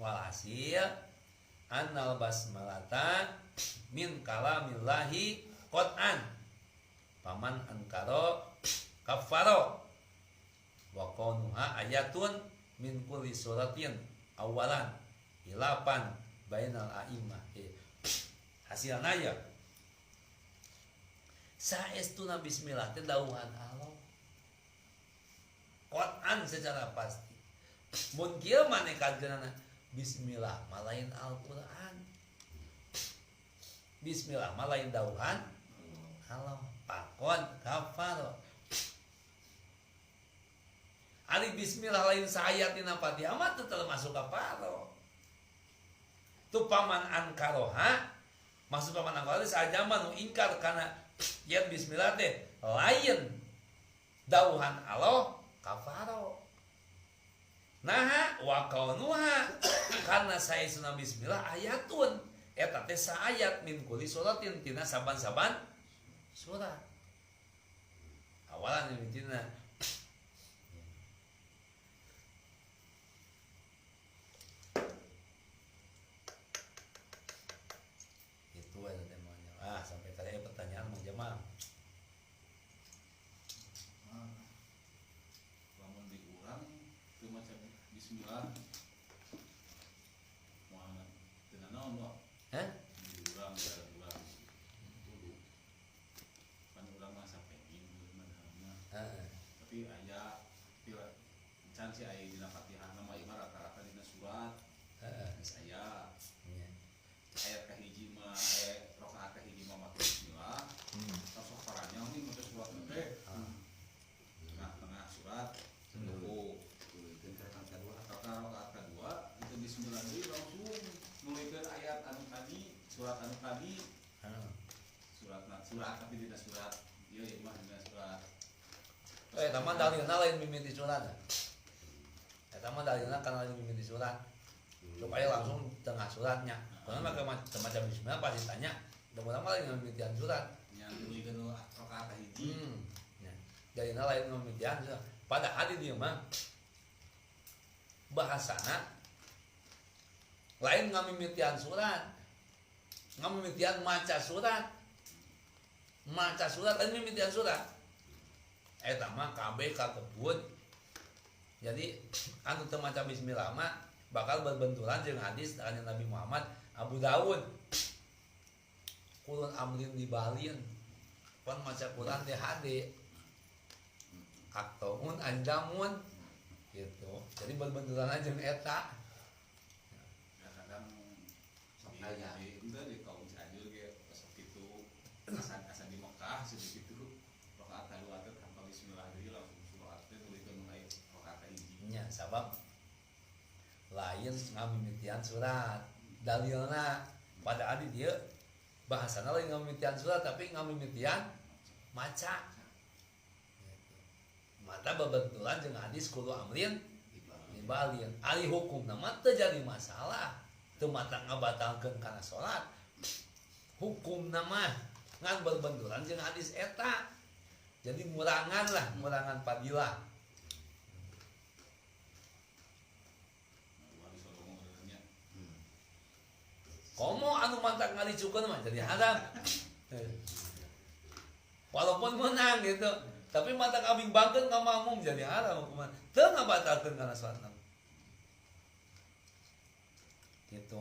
walhasil annal basmalata min kalamillahi qat'an paman ankaro kafaro wa kaunuha ayatun min kulli suratin awalan ilapan bainal a'immah. Hasilna ya saestuna bismillah teh dawuhan Allah qat'an secara pasti. Mun kieu maneh kageunana bismillah malain Al-Qur'an. Bismillah malain dawuhan Allah pakon kafaro. Ari bismillah lain saayat dina Fatihah mah teu termasuk kafaro. Tu paman ankaroha maksud paman ankaroha sajaman nu ingkar kana yen bismillah teh lain dawuhan Allah kafaro. Nah wa kaunuha karena saya sunah bismillah ayatun eta teh saayat min kulli suratin tina saban-saban surat. Awalan tina itu aja temanya. Sampai tadi pertanyaan Mang Jamal. Lamun diurang teu maca bismillah. Muhammad teu naon, Pak? Hah? Diurang urang. Kudu. Pan urang mah sapengin mah. Tapi aya pila can si aya dina Fatihah nama imah rata-rata dina surat. Geus aya. Ayat kahiji mah rakaat kahiji mah maca bismillah. Sok paranya nih maca surat teh. Tengah surat seluruh. Rakaat kedua itu bismillah deui langsung mulikeun ayat anu tadi, surat anu tadi. Surat tapi dina surat ieu imah dina surat. Taman dalilna lain mimiti surat. Taman dalilna kana lain mimiti surat. Supaya langsung tengah suratnya. Karena macam bismillah pasti tanya, "Mudah-mudahan lain mimitian surat." Nya mulikeun rakaat kahiji. Dalilna lain mimitian surat. Padahal di dieu mah bahasana lain ngamimitian surat. Ngamimitian maca surat. Maca surat lain mimitian surat. Eta mah kabeh kakebut. Jadi anu teu maca bismillah mah bakal berbenturan jeung hadis dari Nabi Muhammad Abu Dawud. Kulun amrin dibalin. Pon maca Quran teh hade. Aktomun anjamun gitu. Jadi berbenturan jeung eta. Kadang aya di kaum Cianjur ge sok kitu. Asa di Mekah seperti itu. Rakaat kedua teh tanpa bismillah deui langsung surat teh mulikeun mulai rakaat kahiji. Nya sabab lain ngamimitian surat. Dalilna pada adi dieu bahasana lain ngamimitian surat tapi ngamimitian maca. Mata bebenturan jeung hadis kudu amrin dibalin. Ari hukumna mah teu jadi masalah. Teu mata ngabatalkeun kana salat. Hukumna mah ngan berbenturan jeung hadis eta. Jadi ngurangan lah, ngurangan fadilah. Komo anu mantak ngalicukeun mah jadi haram. Walaupun menang gitu, tapi mantak abing bangkeun ka makmum jadi haram hukuman. Teu ngabatalkeun kana salat. Gitu.